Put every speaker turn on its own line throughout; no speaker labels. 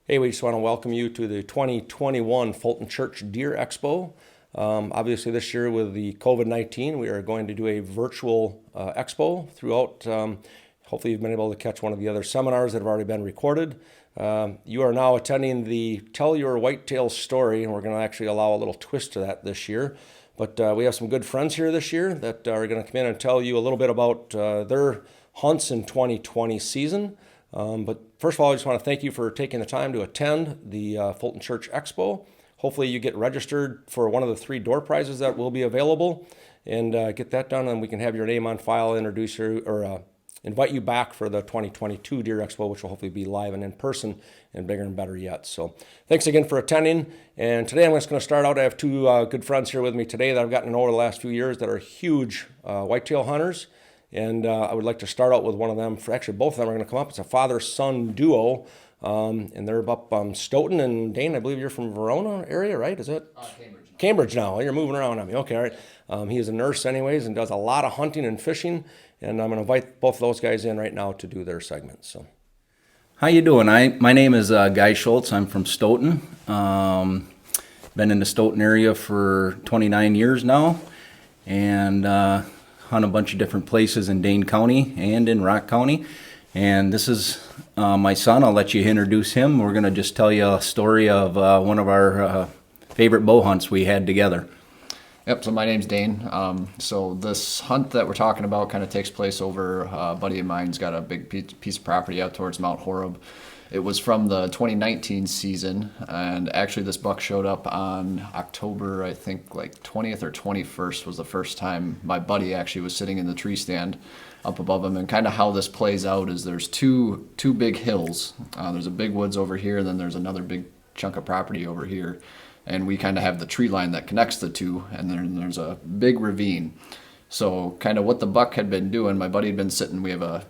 Hey, we just want to welcome you to the 2021 Fulton Church Deer Expo. Obviously, this year with the COVID-19, we are going to do a virtual expo throughout. Hopefully, you've been able to catch one of the other seminars that have already been recorded. You are now attending the Tell Your Whitetail Story, and we're going to actually allow a little twist to that this year. But we have some good friends here this year that are going to come in and tell you a little bit about their hunts in 2020 season. But first of all, I just want to thank you for taking the time to attend the Fulton Church Expo. Hopefully you get registered for one of the 3 door prizes that will be available and get that done, and we can have your name on file, introduce you, or invite you back for the 2022 Deer Expo, which will hopefully be live and in person and bigger and better yet. So thanks again for attending. And today I'm just going to start out. I have 2 good friends here with me today that I've gotten to know over the last few years that are huge whitetail hunters. And I would like to start out with one of them. Actually, both of them are going to come up. It's a father-son duo, and they're up Stoughton. And Dane, I believe you're from Verona area, right? Is it?
Cambridge.
Cambridge now. You're moving around on me. Okay, all right. He is a nurse anyways and does a lot of hunting and fishing. And I'm going to invite both of those guys in right now to do their segments. So,
How you doing? My name is Guy Schultz. I'm from Stoughton. Been in the Stoughton area for 29 years now, and hunt a bunch of different places in Dane County and in Rock County. And this is my son. I'll let you introduce him. We're going to just tell you a story of one of our favorite bow hunts we had together.
Yep, so my name's Dane. So this hunt that we're talking about kind of takes place over a buddy of mine's got a big piece of property out towards Mount Horeb. It was from the 2019 season, and actually this buck showed up on October, I think like 20th or 21st was the first time my buddy actually was sitting in the tree stand up above him. And kind of how this plays out is there's two big hills. There's a big woods over here, and then there's another big chunk of property over here. And we kind of have the tree line that connects the two, and then there's a big ravine. So kind of what the buck had been doing, my buddy had been sitting, we have a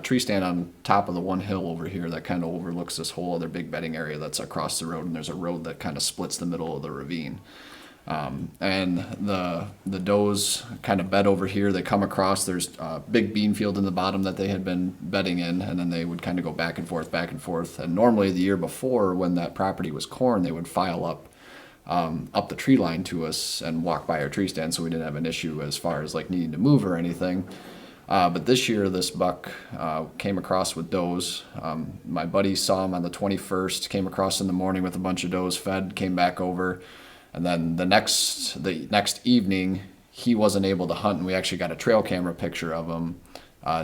tree stand on top of the one hill over here that kind of overlooks this whole other big bedding area that's across the road, and there's a road that kind of splits the middle of the ravine. And the does kind of bed over here. They come across, there's a big bean field in the bottom that they had been bedding in, and then they would kind of go back and forth. And normally the year before, when that property was corn, they would file up the tree line to us and walk by our tree stand, so we didn't have an issue as far as like needing to move or anything. But this year, this buck came across with does. My buddy saw him on the 21st, came across in the morning with a bunch of does, fed, came back over. And then the next evening, he wasn't able to hunt, and we actually got a trail camera picture of him,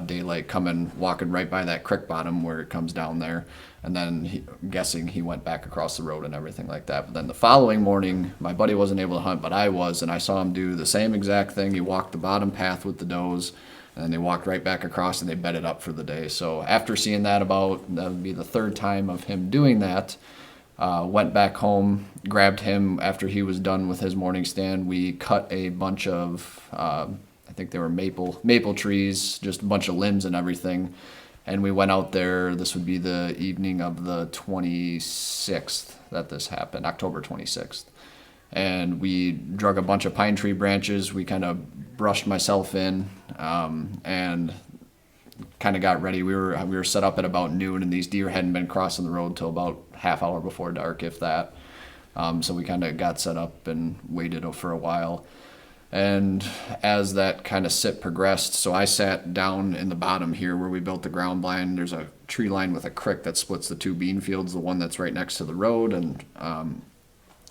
daylight walking right by that creek bottom where it comes down there. And then guessing he went back across the road and everything like that. But then the following morning, my buddy wasn't able to hunt, but I was, and I saw him do the same exact thing. He walked the bottom path with the does, and then they walked right back across and they bedded up for the day. So after seeing that that would be the 3rd time of him doing that, went back home, grabbed him after he was done with his morning stand. We cut a bunch of, I think they were maple trees, just a bunch of limbs and everything. And we went out there. This would be the evening of the 26th that this happened, October 26th. And we drug a bunch of pine tree branches. We kind of brushed myself in and kind of got ready. We were set up at about noon, and these deer hadn't been crossing the road till about half hour before dark, if that. So we kind of got set up and waited for a while. And as that kind of sit progressed, so I sat down in the bottom here where we built the ground blind. There's a tree line with a creek that splits the 2 bean fields, the one that's right next to the road. And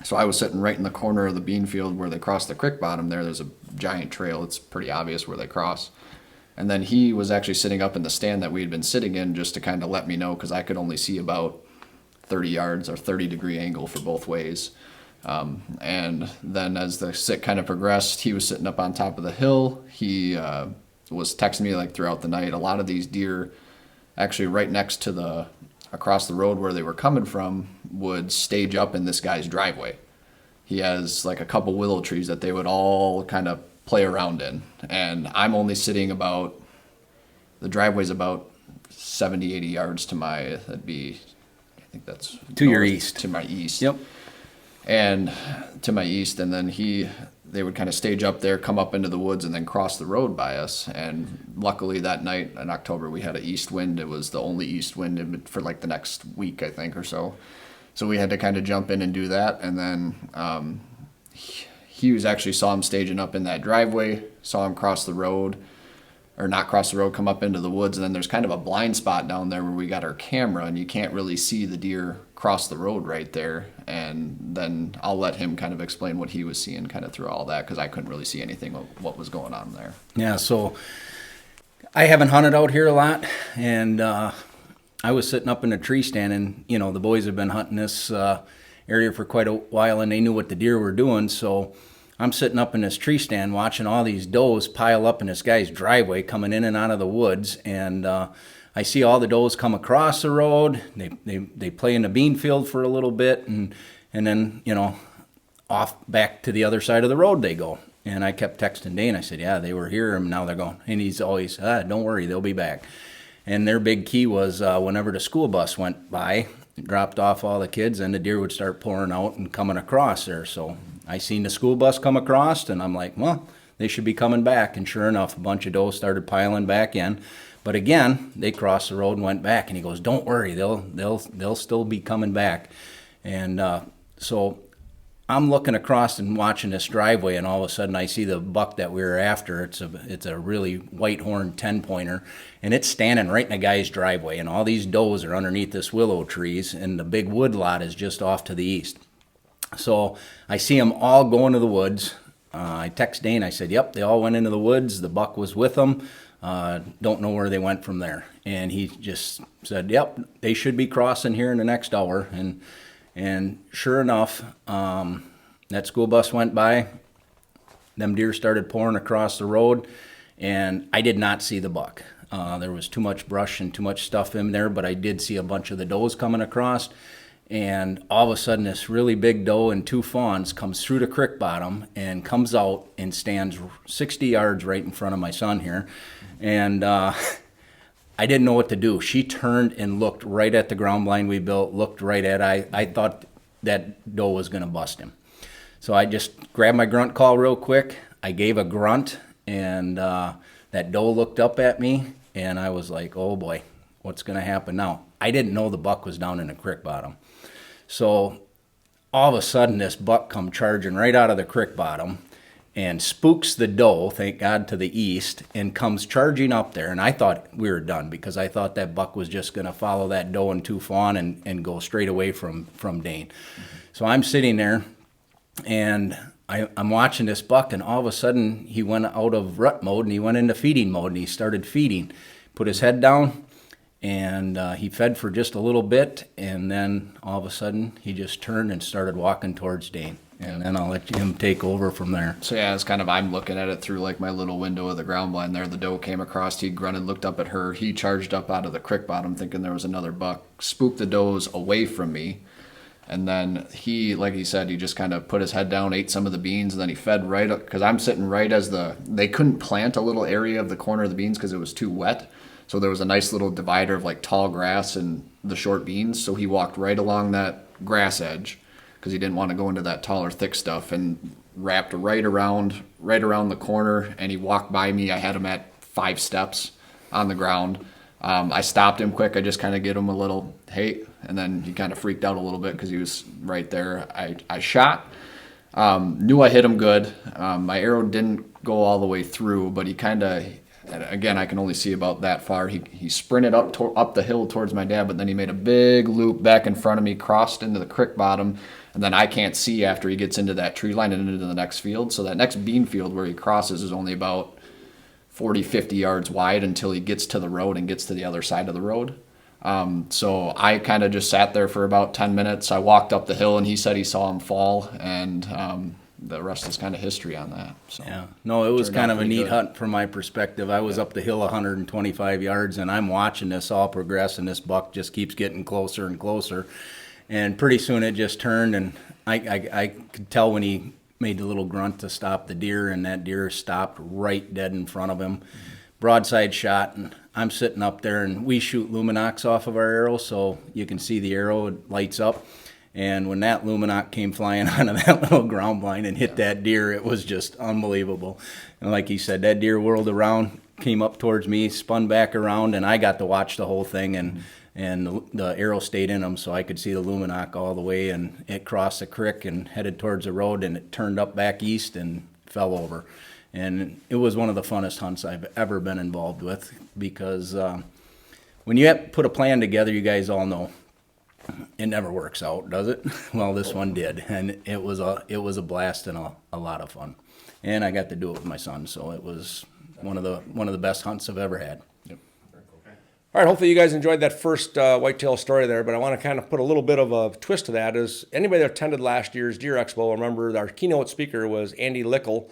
so I was sitting right in the corner of the bean field where they cross the creek bottom there. There's a giant trail. It's pretty obvious where they cross. And then he was actually sitting up in the stand that we had been sitting in just to kind of let me know, because I could only see about 30 yards or 30-degree angle for both ways. And then as the sit kind of progressed, he was sitting up on top of the hill. He was texting me like throughout the night. A lot of these deer actually right next to across the road where they were coming from would stage up in this guy's driveway. He has like a couple willow trees that they would all kind of play around in. And I'm only sitting the driveway's about 70, 80 yards to that'd be, I think that's
To your east.
To my east.
Yep.
And to my east, and then they would kind of stage up there, come up into the woods, and then cross the road by us. And luckily that night in October, we had an east wind. It was the only east wind for like the next week, I think, or so. So we had to kind of jump in and do that. And then he was actually saw him staging up in that driveway, saw him cross the road, or not cross the road, come up into the woods. And then there's kind of a blind spot down there where we got our camera, and you can't really see the deer cross the road right there. And then I'll let him kind of explain what he was seeing kind of through all that, because I couldn't really see anything of what was going on there.
Yeah, so I haven't hunted out here a lot, and I was sitting up in a tree stand, and the boys have been hunting this area for quite a while, and they knew what the deer were doing. So I'm sitting up in this tree stand watching all these does pile up in this guy's driveway coming in and out of the woods, and I see all the does come across the road. They play in the bean field for a little bit, and then off back to the other side of the road they go. And I kept texting Dane. I said, yeah, they were here, and now they're gone. And he's always, don't worry, they'll be back. And their big key was whenever the school bus went by, dropped off all the kids, and the deer would start pouring out and coming across there. So I seen the school bus come across, and I'm like, well, they should be coming back. And sure enough, a bunch of does started piling back in. But again, they crossed the road and went back. And he goes, don't worry, they'll still be coming back. And so I'm looking across and watching this driveway, and all of a sudden I see the buck that we were after. It's a really white-horned 10-pointer, and it's standing right in a guy's driveway, and all these does are underneath this willow trees, and the big wood lot is just off to the east. So I see them all going to the woods. I text Dane. I said, yep, they all went into the woods. The buck was with them. Don't know where they went from there. And he just said, yep, they should be crossing here in the next hour. And sure enough, that school bus went by. Them deer started pouring across the road, and I did not see the buck. There was too much brush and too much stuff in there, but I did see a bunch of the does coming across. And all of a sudden, this really big doe and two fawns comes through the creek bottom and comes out and stands 60 yards right in front of my son here. And I didn't know what to do. She turned and looked right at the ground blind we built, looked right at I thought that doe was going to bust him. So I just grabbed my grunt call real quick. I gave a grunt, and that doe looked up at me, and I was like, oh boy, what's going to happen now? I didn't know the buck was down in the creek bottom. So all of a sudden, this buck come charging right out of the creek bottom and spooks the doe, thank God, to the east, and comes charging up there. And I thought we were done, because I thought that buck was just going to follow that doe and two fawn and go straight away from Dane. Mm-hmm. So I'm sitting there, and I'm watching this buck, and all of a sudden he went out of rut mode and he went into feeding mode, and he started feeding. Put his head down, and he fed for just a little bit, and then all of a sudden he just turned and started walking towards Dane. And then I'll let him take over from there.
So yeah, it's kind of, I'm looking at it through like my little window of the ground blind there. The doe came across, he grunted, looked up at her. He charged up out of the creek bottom thinking there was another buck, spooked the does away from me. And then he, like he said, he just kind of put his head down, ate some of the beans, and then he fed right up, because I'm sitting right as they couldn't plant a little area of the corner of the beans because it was too wet. So there was a nice little divider of like tall grass and the short beans. So he walked right along that grass edge, because he didn't want to go into that taller, thick stuff, and wrapped right around the corner, and he walked by me. I had him at 5 steps on the ground. I stopped him quick. I just kind of gave him a little, hey, and then he kind of freaked out a little bit because he was right there. I shot, knew I hit him good. My arrow didn't go all the way through, but he kind of, again, I can only see about that far. He sprinted up the hill towards my dad, but then he made a big loop back in front of me, crossed into the creek bottom, and then I can't see after he gets into that tree line and into the next field. So that next bean field where he crosses is only about 40, 50 yards wide until he gets to the road and gets to the other side of the road. So I kind of just sat there for about 10 minutes. I walked up the hill, and he said he saw him fall, and the rest is kind of history on that. So
yeah, no, it was kind of a neat hunt from my perspective. I was up the hill 125 yards, and I'm watching this all progress, and this buck just keeps getting closer and closer. And pretty soon it just turned, and I could tell when he made the little grunt to stop the deer, and that deer stopped right dead in front of him. Broadside shot, and I'm sitting up there, and we shoot luminox off of our arrow, so you can see the arrow, it lights up. And when that luminox came flying out of that little ground blind and hit that deer, it was just unbelievable. And like he said, that deer whirled around, came up towards me, spun back around, and I got to watch the whole thing. And and the arrow stayed in them, so I could see the Luminac all the way, and it crossed the creek and headed towards the road, and it turned up back east and fell over. And it was one of the funnest hunts I've ever been involved with, because when you put a plan together, you guys all know it never works out, does it? Well, this one did, and it was a blast and a lot of fun. And I got to do it with my son, so it was one of the best hunts I've ever had.
All right, hopefully you guys enjoyed that first whitetail story there, but I want to kind of put a little bit of a twist to that. Is anybody that attended last year's Deer Expo, remember our keynote speaker was Andy Lickel,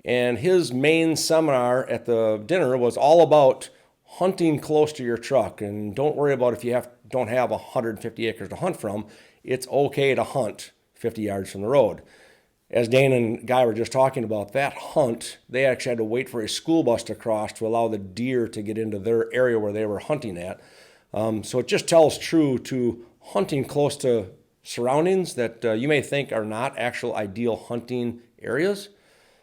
and his main seminar at the dinner was all about hunting close to your truck. And don't worry about if you don't have 150 acres to hunt from. It's okay to hunt 50 yards from the road. As Dane and Guy were just talking about, that hunt, they actually had to wait for a school bus to cross to allow the deer to get into their area where they were hunting at. So it just tells true to hunting close to surroundings that you may think are not actual ideal hunting areas.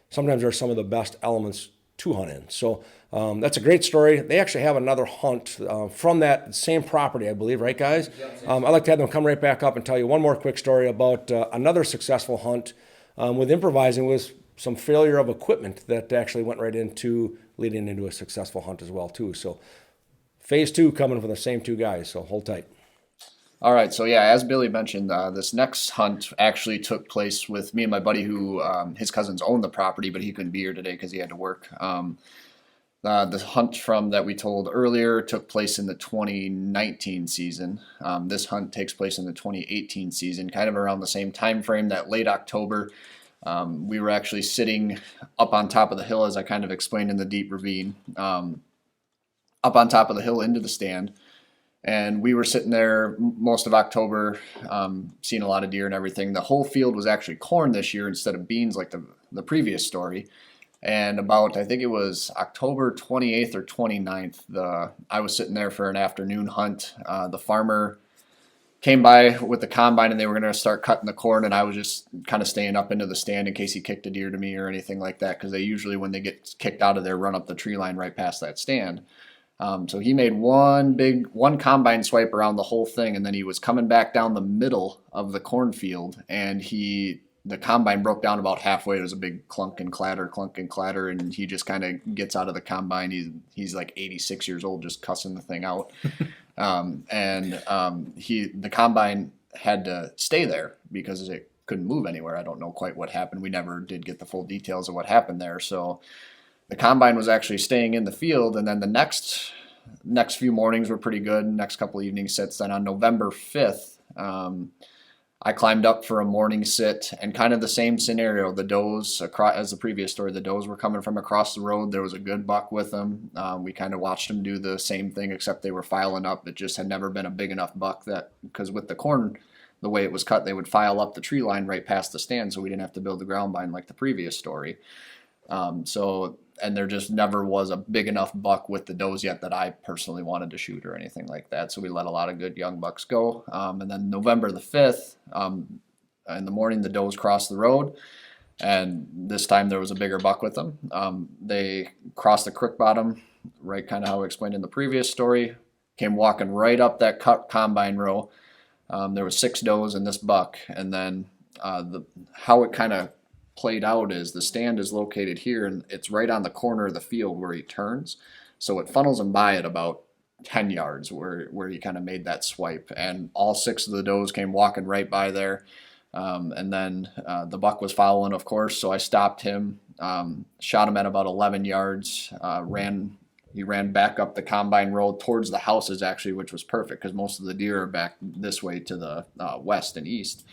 Sometimes they're some of the best elements to hunt in. So that's a great story. They actually have another hunt from that same property, I believe, right, guys? I'd like to have them come right back up and tell you one more quick story about another successful hunt with improvising, with some failure of equipment that actually went right into leading into a successful hunt as well, too. So phase 2 coming from the same two guys, so hold tight.
All right, so yeah, as Billy mentioned, this next hunt actually took place with me and my buddy who, his cousins owned the property, but he couldn't be here today because he had to work. The hunt from that we told earlier took place in the 2019 season. This hunt takes place in the 2018 season, kind of around the same time frame, that late October. We were actually sitting up on top of the hill, as I kind of explained in the deep ravine, up on top of the hill into the stand. And we were sitting there most of October, seeing a lot of deer and everything. The whole field was actually corn this year instead of beans like the previous story. And about, I think it was October 28th or 29th, I was sitting there for an afternoon hunt. The farmer came by with the combine and they were going to start cutting the corn, and I was just kind of staying up into the stand in case he kicked a deer to me or anything like that, because they usually, when they get kicked out of there, run up the tree line right past that stand. So he made one combine swipe around the whole thing, and then he was coming back down the middle of the cornfield, and the combine broke down about halfway. It was a big clunk and clatter, and he just kind of gets out of the combine. He's like 86 years old, just cussing the thing out. The combine had to stay there because it couldn't move anywhere. I don't know quite what happened. We never did get the full details of what happened there. So the combine was actually staying in the field, and then the next few mornings were pretty good. Next couple evening sits. Then on November 5th, I climbed up for a morning sit, and kind of the same scenario. The does, as the previous story, the does were coming from across the road. There was a good buck with them. We kind of watched them do the same thing, except they were filing up. It just had never been a big enough buck because with the corn, the way it was cut, they would file up the tree line right past the stand, so we didn't have to build the ground bind like the previous story. And there just never was a big enough buck with the does yet that I personally wanted to shoot or anything like that. So we let a lot of good young bucks go. And then November the 5th, in the morning, the does crossed the road. And this time there was a bigger buck with them. They crossed the creek bottom, right kind of how I explained in the previous story, came walking right up that combine row. There was 6 does and this buck. And then how it kind of played out is the stand is located here, and it's right on the corner of the field where he turns, so it funnels him by at about 10 yards where he kind of made that swipe, and all 6 of the does came walking right by there. And then the buck was following, of course, so I stopped him, shot him at about 11 yards, he ran back up the combine road towards the houses, actually, which was perfect because most of the deer are back this way to the west and east.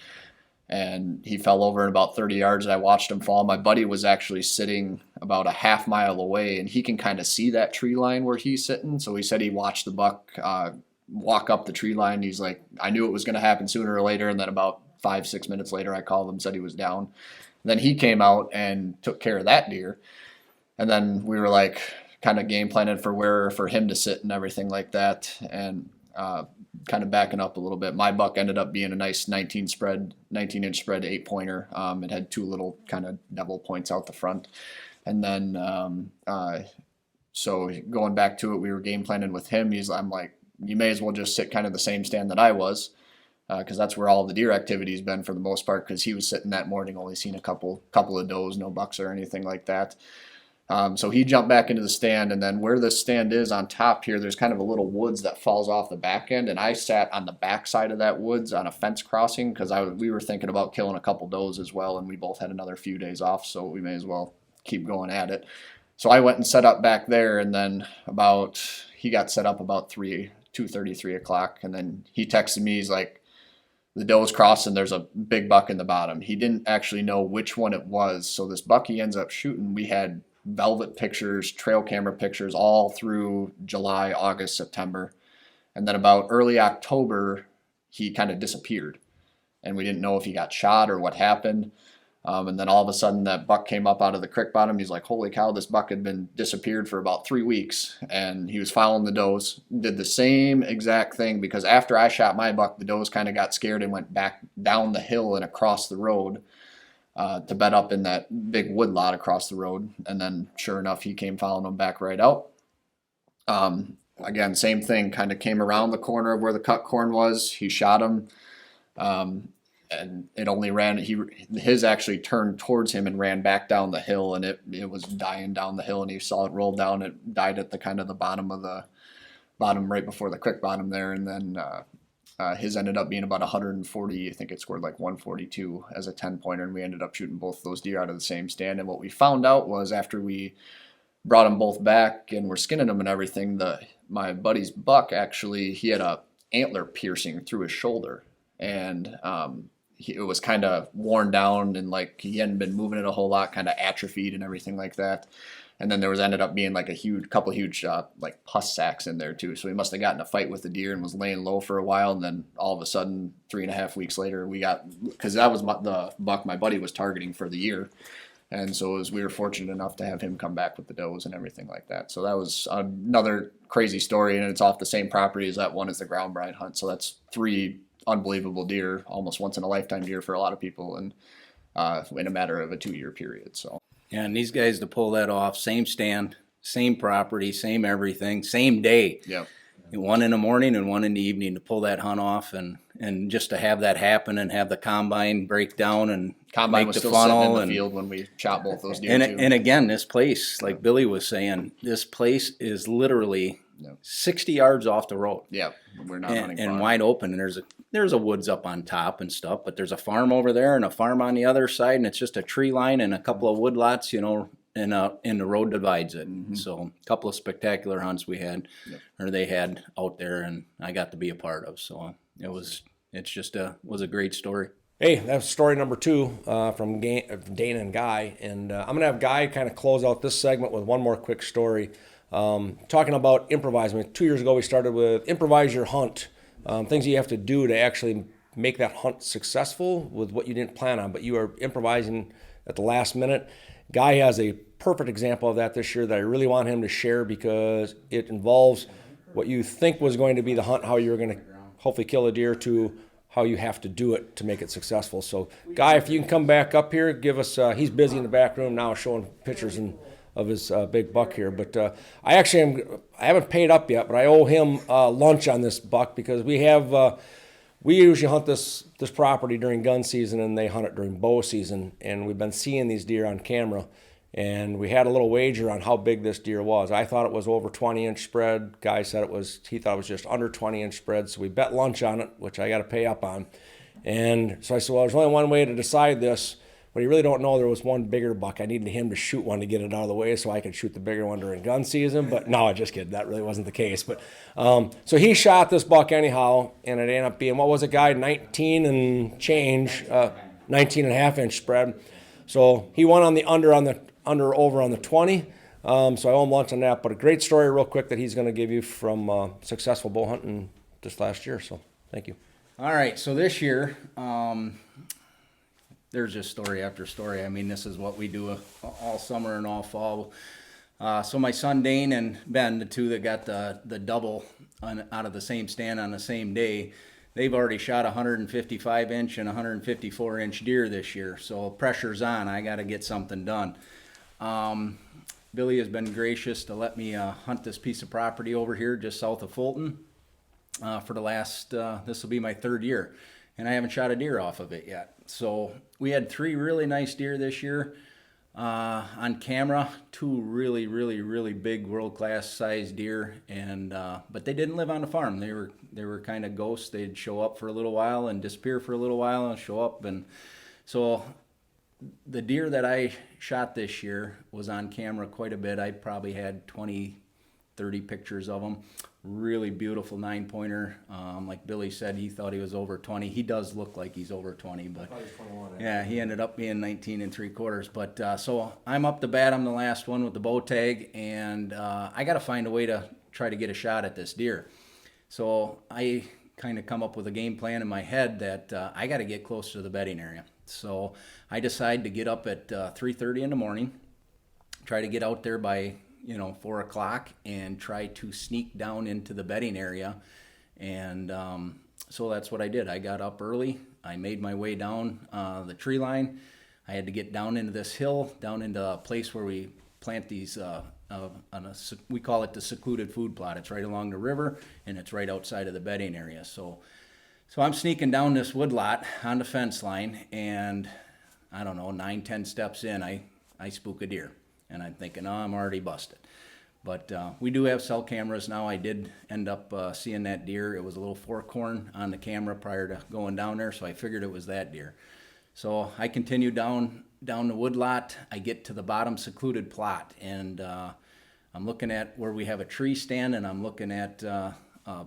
And he fell over in about 30 yards, and I watched him fall. My buddy was actually sitting about a half mile away, and he can kind of see that tree line where he's sitting. So he said he watched the buck walk up the tree line. He's like, I knew it was going to happen sooner or later. And then about 5-6 minutes later, I called him, said he was down. And then he came out and took care of that deer. And then we were like kind of game planning for where for him to sit and everything like that. And kind of backing up a little bit, my buck ended up being a nice 19-inch spread 8-pointer. It had 2 little kind of devil points out the front. And then so going back to it, we were game planning with him. I'm like, you may as well just sit kind of the same stand that I was, because that's where all the deer activity's been for the most part. Because he was sitting that morning, only seen a couple of does, no bucks or anything like that. So he jumped back into the stand, and then where this stand is on top here, there's kind of a little woods that falls off the back end, and I sat on the back side of that woods on a fence crossing because we were thinking about killing a couple does as well, and we both had another few days off, so we may as well keep going at it. So I went and set up back there, and then he got set up about 2:30, 3 o'clock, and then he texted me. He's like, the doe's crossing, there's a big buck in the bottom. He didn't actually know which one it was, so this buck he ends up shooting, we had velvet pictures, trail camera pictures all through July, August, September. And then about early October, he kind of disappeared. And we didn't know if he got shot or what happened. And then all of a sudden that buck came up out of the creek bottom. He's like, holy cow, this buck had been disappeared for about 3 weeks. And he was following the does, did the same exact thing, because after I shot my buck, the does kind of got scared and went back down the hill and across the road. To bed up in that big wood lot across the road. And then sure enough, he came following them back right out. Again, same thing, kind of came around the corner of where the cut corn was. He shot him. And it only his actually turned towards him and ran back down the hill, and it was dying down the hill, and he saw it roll down. It died at the kind of the bottom right before the creek bottom there. And then, his ended up being about 140. I think it scored like 142 as a 10-pointer, and we ended up shooting both those deer out of the same stand. And what we found out was after we brought them both back and were skinning them and everything, my buddy's buck actually, he had a antler piercing through his shoulder, and it was kind of worn down, and like he hadn't been moving it a whole lot, kind of atrophied and everything like that. And then there ended up being like a couple huge like pus sacks in there too. So he must have gotten in a fight with the deer and was laying low for a while. And then all of a sudden, 3.5 weeks later, because that was the buck my buddy was targeting for the year. And so we were fortunate enough to have him come back with the does and everything like that. So that was another crazy story, and it's off the same property as that one as the ground bride hunt. So that's 3 unbelievable deer, almost once in a lifetime deer for a lot of people, and in a matter of a 2-year period. So.
Yeah, and these guys to pull that off, same stand, same property, same everything, same day.
Yep.
One in the morning and one in the evening to pull that hunt off, and just to have that happen and have the combine break down and
combine
make
was
the
still
funnel
sitting in the
and
field when we shot both those deer too.
And again, this place, like Billy was saying, this place is literally 60 yards off the road.
Yeah, we're not running far.
And wide open, and there's a woods up on top and stuff, but there's a farm over there and a farm on the other side, and it's just a tree line and a couple of wood lots, and the road divides it. Mm-hmm. So a couple of spectacular hunts we had, or they had out there, and I got to be a part of. So it was a great story.
Hey, that's story number 2 from Dana and Guy, and I'm gonna have Guy kind of close out this segment with one more quick story. Talking about improvising. 2 years ago, we started with improvise your hunt. Things you have to do to actually make that hunt successful with what you didn't plan on, but you are improvising at the last minute. Guy has a perfect example of that this year that I really want him to share, because it involves what you think was going to be the hunt, how you were going to hopefully kill a deer, to how you have to do it to make it successful. So, Guy, if you can come back up here, give us, he's busy in the back room now showing pictures of his big buck here. But I haven't paid up yet, but I owe him lunch on this buck, because we usually hunt this property during gun season, and they hunt it during bow season. And we've been seeing these deer on camera, and we had a little wager on how big this deer was. I thought it was over 20-inch spread. Guy said he thought it was just under 20-inch spread. So we bet lunch on it, which I got to pay up on. And so I said, well, there's only one way to decide this. But you really don't know. There was one bigger buck. I needed him to shoot one to get it out of the way so I could shoot the bigger one during gun season. But no, I just kidding. That really wasn't the case. But so he shot this buck anyhow, and it ended up being, what was it, Guy? 19 and change, 19 and a half inch spread. So he won on the under over on the 20. So I owe him lunch on that. But a great story real quick that he's going to give you from successful bow hunting this last year. So thank you.
All right. So this year, there's just story after story. I mean, this is what we do all summer and all fall. So my son Dane and Ben, the two that got the double out of the same stand on the same day, they've already shot 155-inch and 154-inch deer this year. So pressure's on. I got to get something done. Billy has been gracious to let me hunt this piece of property over here just south of Fulton. for the last, this will be my third year, and I haven't shot a deer off of it yet. So we had 3 really nice deer this year on camera, 2 really big world-class sized deer, and but they didn't live on the farm. They were kind of ghosts. They'd show up for a little while and disappear for a little while and show up. And so the deer that I shot this year was on camera quite a bit. I probably had 20, 30 pictures of them. Really beautiful 9-pointer. Like Billy said, he thought he was over 20. He does look like he's over 20, but
Probably 21.
yeah, he ended up being 19 3/4. But so I'm up to bat. I'm the last one with the bow tag, and I got to find a way to try to get a shot at this deer. So I kind of come up with a game plan in my head that I got to get close to the bedding area. So I decide to get up at 3:30 in the morning, try to get out there by 4 o'clock, and try to sneak down into the bedding area. And so that's what I did. I got up early. I made my way down the tree line. I had to get down into this hill, down into a place where we plant these, we call it the secluded food plot. It's right along the river, and it's right outside of the bedding area. So I'm sneaking down this wood lot on the fence line, and I don't know, 9, 10 steps in, I spook a deer. And I'm thinking, oh, I'm already busted. But we do have cell cameras now. I did end up seeing that deer. It was a little fork horn on the camera prior to going down there, so I figured it was that deer. So I continue down the wood lot. I get to the bottom secluded plot, and I'm looking at where we have a tree stand, and I'm looking at a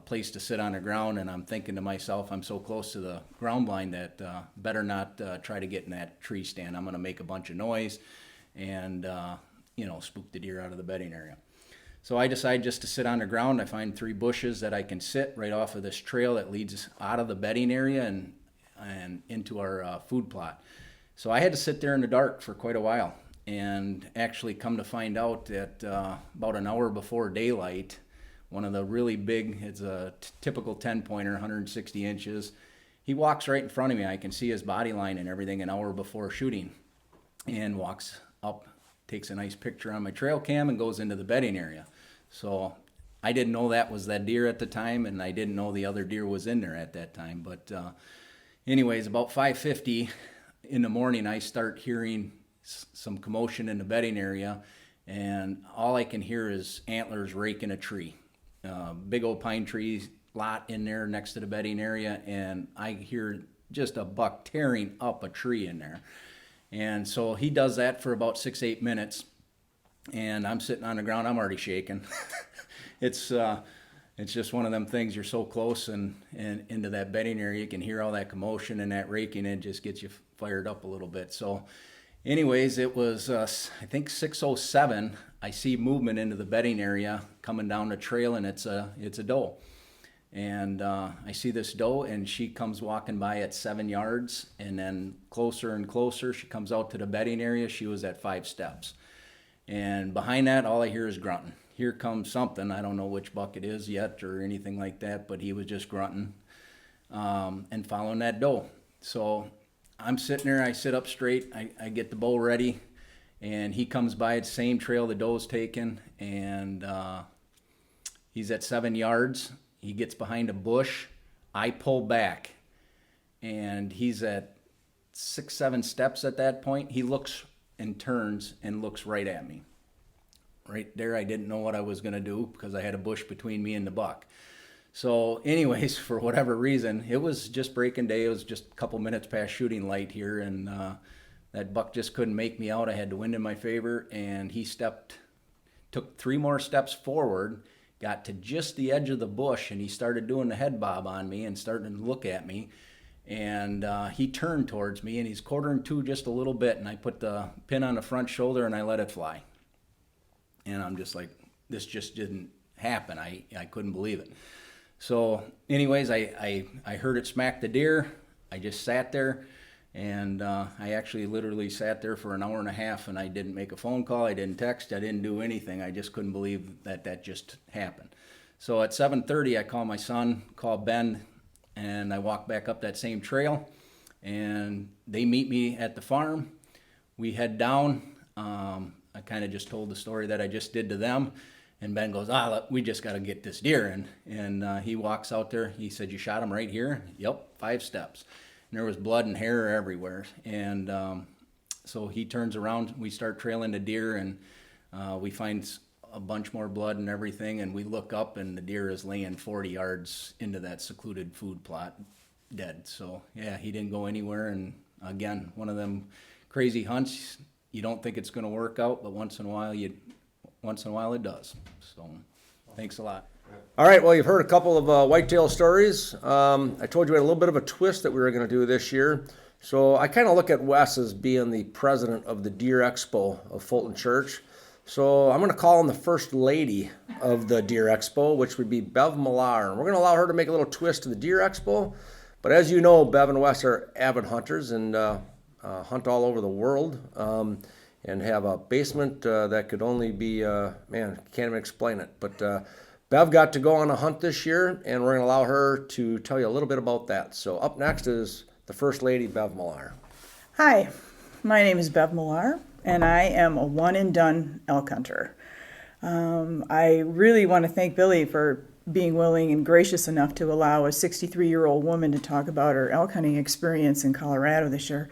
place to sit on the ground, and I'm thinking to myself, I'm so close to the ground blind that better not try to get in that tree stand. I'm going to make a bunch of noise and spook the deer out of the bedding area. So I decide just to sit on the ground. I find 3 bushes that I can sit right off of this trail that leads out of the bedding area and into our food plot. So I had to sit there in the dark for quite a while, and actually come to find out that about an hour before daylight, one of the really big, it's a typical 10-pointer, 160 inches, he walks right in front of me. I can see his body line and everything an hour before shooting, and walks up, takes a nice picture on my trail cam, and goes into the bedding area. So I didn't know that was that deer at the time, and I didn't know the other deer was in there at that time. But anyways, about 5:50 in the morning, I start hearing some commotion in the bedding area, and all I can hear is antlers raking a tree. Big old pine tree lot in there next to the bedding area, and I hear just a buck tearing up a tree in there. And so he does that for about 6-8 minutes, and I'm sitting on the ground. I'm already shaking. It's just one of them things. You're so close and into that bedding area, you can hear all that commotion and that raking, and it just gets you fired up a little bit. So anyways, it was, I think 6:07, I see movement into the bedding area coming down the trail, and it's a doe. And I see this doe, and she comes walking by at 7 yards, and then closer and closer. She comes out to the bedding area. She was at 5 steps. And behind that, all I hear is grunting. Here comes something. I don't know which buck it is yet or anything like that, but he was just grunting and following that doe. So I'm sitting there. I sit up straight. I get the bow ready, and he comes by the same trail the doe's taken, and he's at 7 yards. He gets behind a bush. I pull back, and he's at 6, 7 steps at that point. He looks and turns and looks right at me. Right there, I didn't know what I was going to do because I had a bush between me and the buck. So anyways, for whatever reason, it was just breaking day. It was just a couple minutes past shooting light here, and that buck just couldn't make me out. I had the wind in my favor, and he took 3 more steps forward, got to just the edge of the bush, and he started doing the head bob on me and starting to look at me. And he turned towards me, and he's quartering to just a little bit, and I put the pin on the front shoulder, and I let it fly. And I'm just like, this just didn't happen. I couldn't believe it. So anyways, I heard it smack the deer. I just sat there, and I actually literally sat there for an hour and a half, and I didn't make a phone call. I didn't text. I didn't do anything. I just couldn't believe that just happened. So at 7:30, I call my son, call Ben, and I walk back up that same trail, and they meet me at the farm. We head down. I kind of just told the story that I just did to them, And Ben goes, we just got to get this deer. And he walks out there. He said, you shot him right here? Yep, 5 steps. And there was blood and hair everywhere. And so he turns around. We start trailing the deer, and we find a bunch more blood and everything. And we look up, and the deer is laying 40 yards into that secluded food plot, dead. So, yeah, he didn't go anywhere. And, again, one of them crazy hunts. You don't think it's going to work out, but once in a while it does. So, thanks a lot.
All right, well, you've heard a couple of whitetail stories. I told you we had a little bit of a twist that we were going to do this year. So I kind of look at Wes as being the president of the Deer Expo of Fulton Church. So I'm going to call him the first lady of the Deer Expo, which would be Bev Millar. And we're going to allow her to make a little twist to the Deer Expo. But as you know, Bev and Wes are avid hunters and hunt all over the world. And have a basement that could only be, can't even explain it. But Bev got to go on a hunt this year, and we're going to allow her to tell you a little bit about that. So up next is the First Lady, Bev Millar.
Hi, my name is Bev Millar, and I am a one-and-done elk hunter. I really want to thank Billy for being willing and gracious enough to allow a 63-year-old woman to talk about her elk hunting experience in Colorado this year.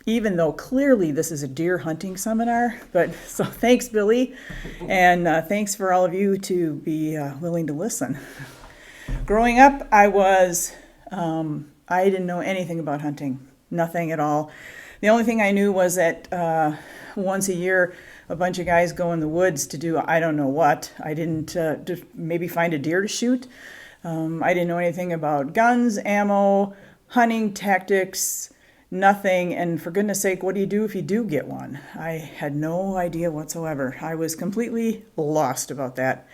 Even though clearly this is a deer hunting seminar, so thanks, Billy, and thanks for all of you to be willing to listen. Growing up, I didn't know anything about hunting, nothing at all. The only thing I knew was that once a year, a bunch of guys go in the woods to do I don't know what. I didn't to maybe find a deer to shoot. I didn't know anything about guns, ammo, hunting tactics, nothing. And for goodness sake, what do you do if you do get one? I had no idea whatsoever. I was completely lost about that.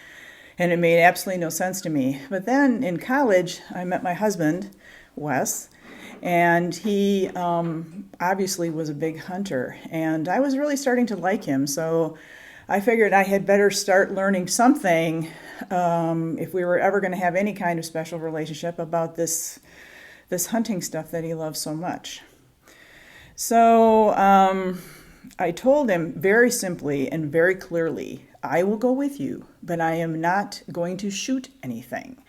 And it made absolutely no sense to me. But then in college, I met my husband, Wes, and he obviously was a big hunter. And I was really starting to like him. So I figured I had better start learning something if we were ever going to have any kind of special relationship about this hunting stuff that he loves so much. So I told him very simply and very clearly, I will go with you, but I am not going to shoot anything.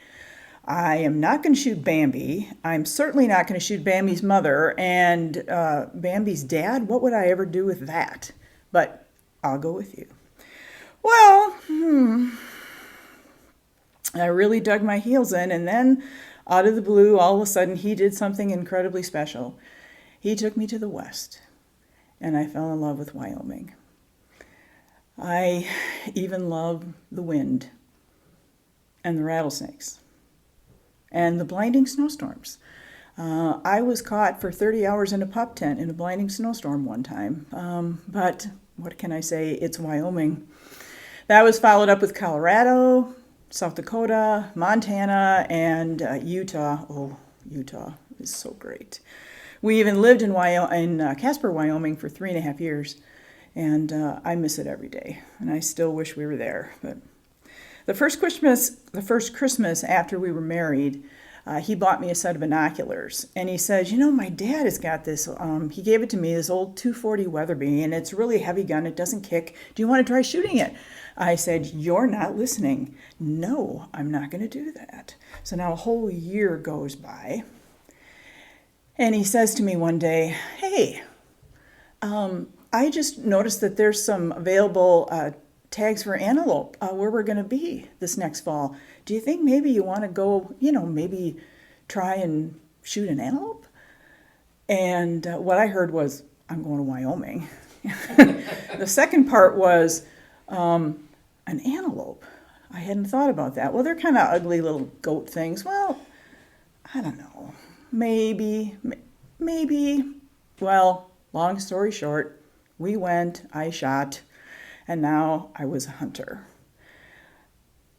I am not going to shoot Bambi. I'm certainly not going to shoot Bambi's mother. And Bambi's dad, what would I ever do with that? But I'll go with you. Well, I really dug my heels in, and then out of the blue, all of a sudden, he did something incredibly special. He took me to the west, and I fell in love with Wyoming. I even love the wind and the rattlesnakes and the blinding snowstorms. I was caught for 30 hours in a pup tent in a blinding snowstorm one time, but what can I say? It's Wyoming. That was followed up with Colorado, South Dakota, Montana, and Utah. Oh, Utah is so great. We even lived in Casper, Wyoming for 3.5 years, and I miss it every day, and I still wish we were there. But the first Christmas after we were married, he bought me a set of binoculars, and he says, my dad has got this, he gave it to me, this old 240 Weatherby, and it's a really heavy gun, it doesn't kick. Do you want to try shooting it? I said, you're not listening. No, I'm not going to do that. So now a whole year goes by, and he says to me one day, hey, I just noticed that there's some available tags for antelope where we're going to be this next fall. Do you think maybe you want to go, maybe try and shoot an antelope? And what I heard was, I'm going to Wyoming. The second part was an antelope. I hadn't thought about that. Well, they're kind of ugly little goat things. Well, I don't know. Maybe. Well, long story short, we went, I shot, and now I was a hunter.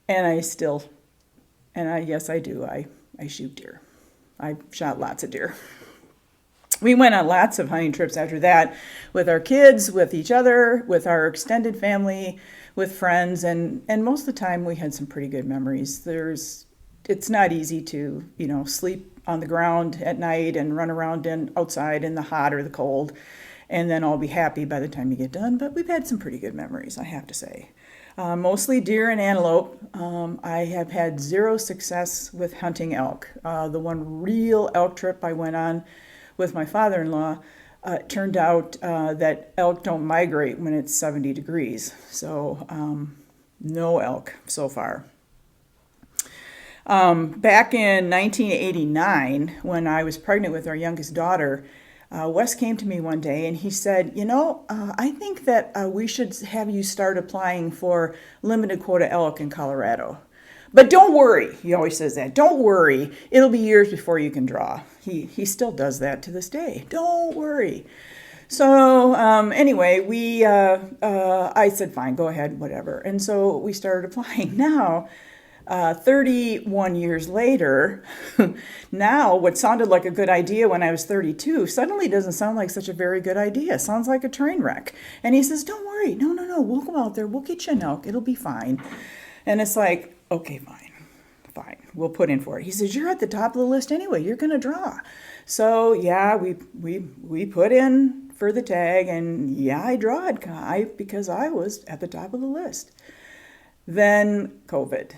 And yes, I do. I shoot deer. I shot lots of deer. We went on lots of hunting trips after that with our kids, with each other, with our extended family, with friends, and most of the time we had some pretty good memories. It's not easy to, sleep on the ground at night and run around outside in the hot or the cold and then all be happy by the time you get done. But we've had some pretty good memories, I have to say. Mostly deer and antelope. I have had zero success with hunting elk. The one real elk trip I went on with my father-in-law, it turned out that elk don't migrate when it's 70 degrees. So no elk so far. Back in 1989, when I was pregnant with our youngest daughter, Wes came to me one day and he said, I think that we should have you start applying for limited quota elk in Colorado. But don't worry, he always says that, don't worry, it'll be years before you can draw. He still does that to this day, don't worry. So anyway, I said, fine, go ahead, whatever. And so we started applying. Now, 31 years later, now what sounded like a good idea when I was 32 suddenly doesn't sound like such a very good idea. It sounds like a train wreck. And he says, don't worry, no, we'll go out there, we'll get you an elk, it'll be fine. And it's like, okay, fine, we'll put in for it. He says, you're at the top of the list anyway, you're gonna draw. So yeah, we put in for the tag, and yeah, I drawed because I was at the top of the list. Then COVID.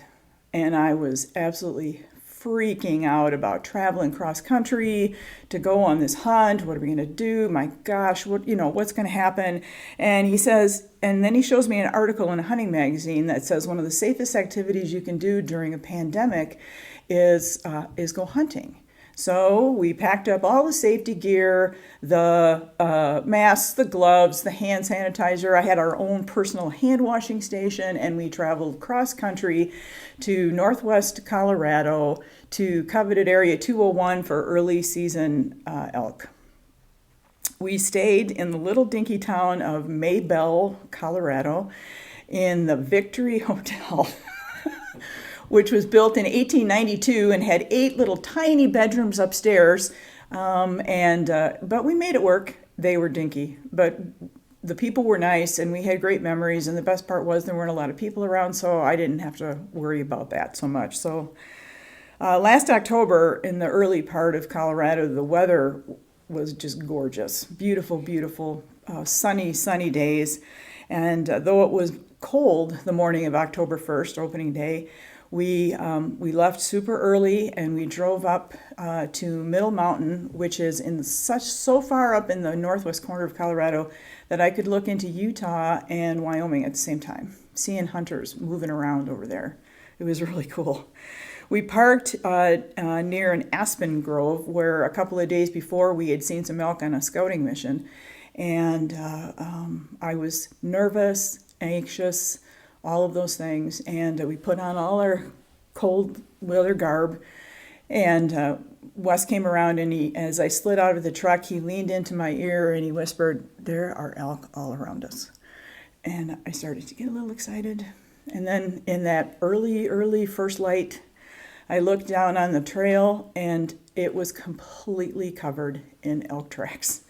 And I was absolutely freaking out about traveling cross country to go on this hunt. What are we going to do? My gosh, what's going to happen? And he says, and then he shows me an article in a hunting magazine that says one of the safest activities you can do during a pandemic is go hunting. So we packed up all the safety gear, the masks, the gloves, the hand sanitizer. I had our own personal hand washing station, and we traveled cross country to northwest Colorado to coveted Area 201 for early season elk. We stayed in the little dinky town of Maybell, Colorado, in the Victory Hotel. Which was built in 1892 and had 8 little tiny bedrooms upstairs. But we made it work. They were dinky, but the people were nice and we had great memories. And the best part was there weren't a lot of people around, so I didn't have to worry about that so much. So last October, in the early part of Colorado, the weather was just gorgeous. Beautiful, beautiful, sunny days. And though it was cold the morning of October 1st, opening day, we left super early and we drove up to Middle Mountain, which is so far up in the northwest corner of Colorado that I could look into Utah and Wyoming at the same time, seeing hunters moving around over there. It was really cool. We parked near an aspen grove where a couple of days before we had seen some elk on a scouting mission. And I was nervous, anxious, all of those things, and we put on all our cold weather garb, and Wes came around, and as I slid out of the truck, he leaned into my ear and he whispered, there are elk all around us. And I started to get a little excited, and then in that early first light, I looked down on the trail, and it was completely covered in elk tracks.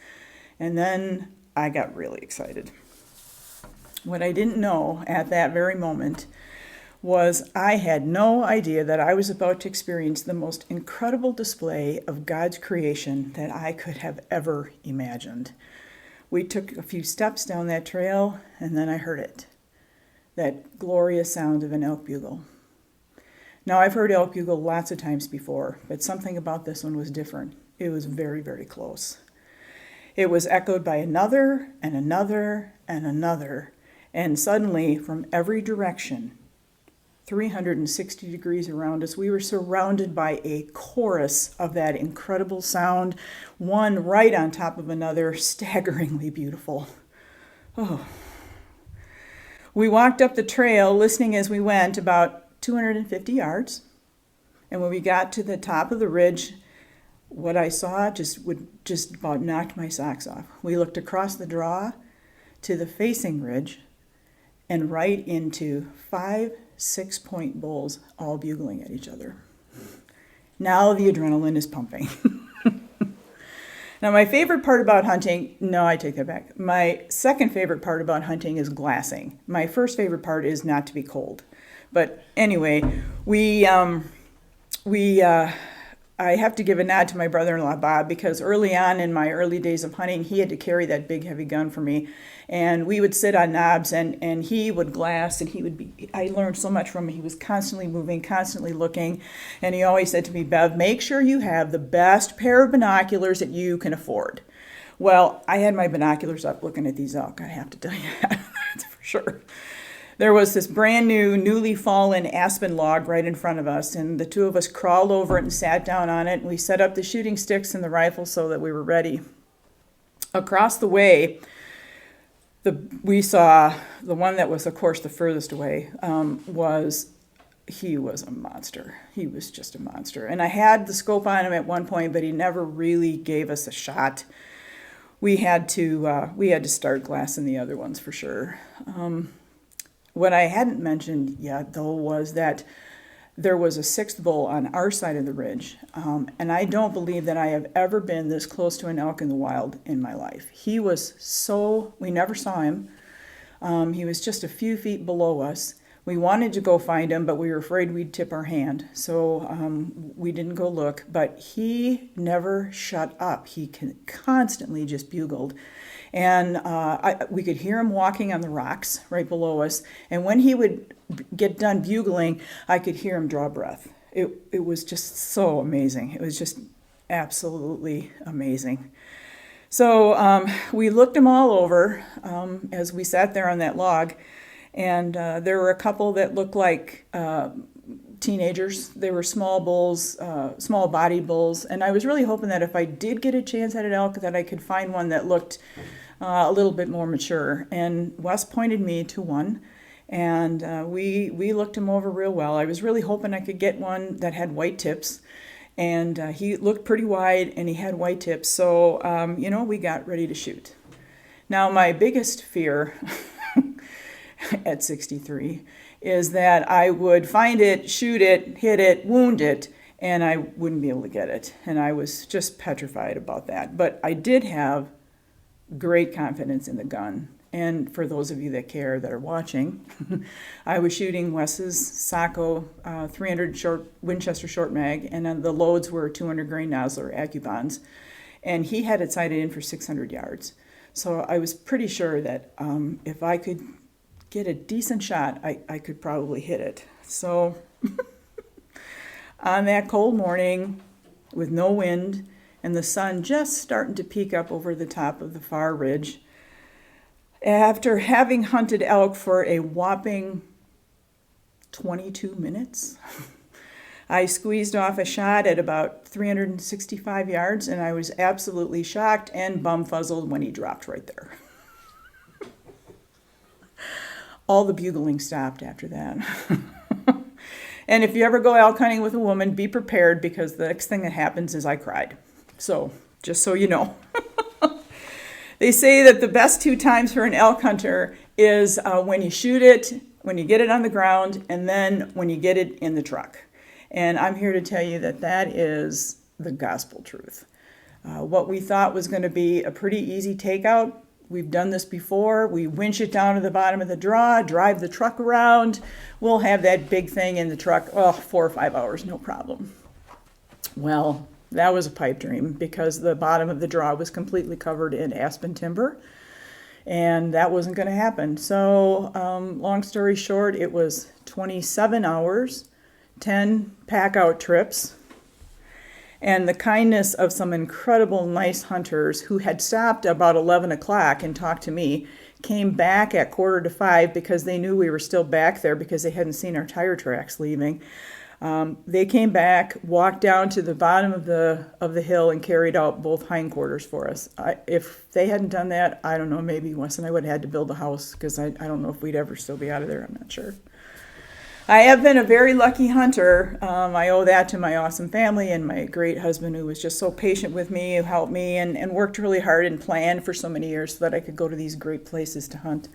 And then I got really excited. What I didn't know at that very moment was I had no idea that I was about to experience the most incredible display of God's creation that I could have ever imagined. We took a few steps down that trail, and then I heard it, that glorious sound of an elk bugle. Now, I've heard elk bugle lots of times before, but something about this one was different. It was very, very close. It was echoed by another and another and another. And suddenly, from every direction, 360 degrees around us, we were surrounded by a chorus of that incredible sound, one right on top of another, staggeringly beautiful. Oh. We walked up the trail, listening as we went, about 250 yards. And when we got to the top of the ridge, what I saw just about knocked my socks off. We looked across the draw to the facing ridge, and right into 5 6-point bulls all bugling at each other. Now the adrenaline is pumping. Now my favorite part about hunting, no, I take that back. My second favorite part about hunting is glassing. My first favorite part is not to be cold. But anyway, we I have to give a nod to my brother-in-law, Bob, because early on in my early days of hunting, he had to carry that big, heavy gun for me. And we would sit on knobs, and he would glass, and I learned so much from him. He was constantly moving, constantly looking. And he always said to me, Bev, make sure you have the best pair of binoculars that you can afford. Well, I had my binoculars up looking at these elk, I have to tell you that. That's for sure. There was this brand new, newly fallen aspen log right in front of us, and the two of us crawled over it and sat down on it, and we set up the shooting sticks and the rifle so that we were ready. Across the way, we saw the one that was, of course, the furthest away, he was a monster. He was just a monster. And I had the scope on him at one point, but he never really gave us a shot. We had to start glassing the other ones for sure. What I hadn't mentioned yet, though, was that there was a sixth bull on our side of the ridge, and I don't believe that I have ever been this close to an elk in the wild in my life. We never saw him. He was just a few feet below us. We wanted to go find him, but we were afraid we'd tip our hand, so we didn't go look, but he never shut up. He constantly just bugled. And we could hear him walking on the rocks right below us. And when he would get done bugling, I could hear him draw breath. It was just so amazing. It was just absolutely amazing. So we looked them all over as we sat there on that log. And there were a couple that looked like teenagers. They were small bulls, small-bodied bulls. And I was really hoping that if I did get a chance at an elk, that I could find one that looked a little bit more mature. And Wes pointed me to one, and we looked him over real well. I was really hoping I could get one that had white tips, and he looked pretty wide, and he had white tips. So, we got ready to shoot. Now, my biggest fear at 63 is that I would find it, shoot it, hit it, wound it, and I wouldn't be able to get it. And I was just petrified about that. But I did have great confidence in the gun. And for those of you that care that are watching, I was shooting Wes's Sacco 300 Winchester short mag, and then the loads were 200 grain Nosler Accubons. And he had it sighted in for 600 yards. So I was pretty sure that if I could get a decent shot, I could probably hit it. So on that cold morning with no wind and the sun just starting to peek up over the top of the far ridge, after having hunted elk for a whopping 22 minutes, I squeezed off a shot at about 365 yards, and I was absolutely shocked and bum-fuzzled when he dropped right there. All the bugling stopped after that. And if you ever go elk hunting with a woman, be prepared, because the next thing that happens is I cried. So, just so you know. They say that the best two times for an elk hunter is when you shoot it, when you get it on the ground, and then when you get it in the truck. And I'm here to tell you that that is the gospel truth. What we thought was going to be a pretty easy takeout, we've done this before. We winch it down to the bottom of the draw, drive the truck around. We'll have that big thing in the truck, 4 or 5 hours, no problem. Well, that was a pipe dream, because the bottom of the draw was completely covered in aspen timber, and that wasn't going to happen. So, long story short, it was 27 hours, 10 pack-out trips, and the kindness of some incredible nice hunters who had stopped about 11 o'clock and talked to me, came back at 4:45 because they knew we were still back there because they hadn't seen our tire tracks leaving. They came back, walked down to the bottom of the hill, and carried out both hindquarters for us. If they hadn't done that, I don't know, maybe Wes and I would have had to build a house, because I don't know if we'd ever still be out of there. I'm not sure. I have been a very lucky hunter. I owe that to my awesome family and my great husband, who was just so patient with me, who helped me and worked really hard and planned for so many years so that I could go to these great places to hunt.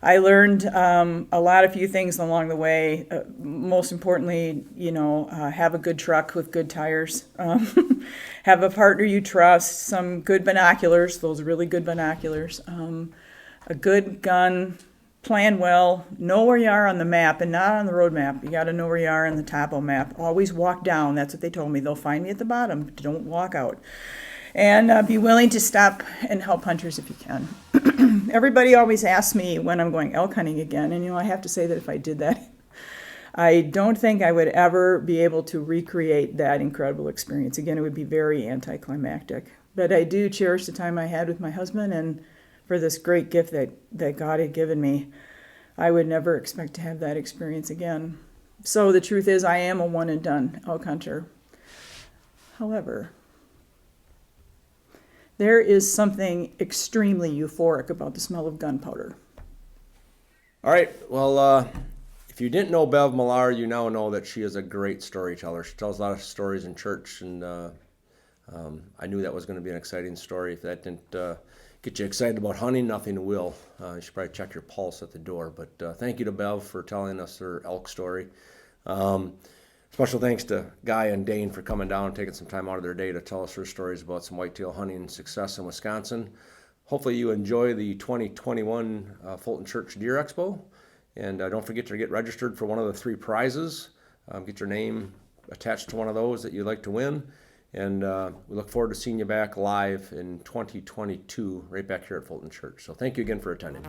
I learned a few things along the way. Most importantly, have a good truck with good tires. Have a partner you trust, some good binoculars, those really good binoculars, a good gun, plan well, know where you are on the map and not on the road map. You got to know where you are on the topo map. Always walk down. That's what they told me. They'll find me at the bottom. Don't walk out. And be willing to stop and help hunters if you can. Everybody always asks me when I'm going elk hunting again, and I have to say that if I did that, I don't think I would ever be able to recreate that incredible experience. Again, it would be very anticlimactic. But I do cherish the time I had with my husband, and for this great gift that God had given me. I would never expect to have that experience again. So the truth is, I am a one and done elk hunter. However, there is something extremely euphoric about the smell of gunpowder.
All right, well, if you didn't know Bev Millar, you now know that she is a great storyteller. She tells a lot of stories in church, and I knew that was going to be an exciting story. If that didn't get you excited about hunting, nothing will. You should probably check your pulse at the door. But thank you to Bev for telling us her elk story. Special thanks to Guy and Dane for coming down and taking some time out of their day to tell us their stories about some whitetail hunting success in Wisconsin. Hopefully you enjoy the 2021 Fulton Church Deer Expo. And don't forget to get registered for one of the 3 prizes. Get your name attached to one of those that you'd like to win. And we look forward to seeing you back live in 2022 right back here at Fulton Church. So thank you again for attending.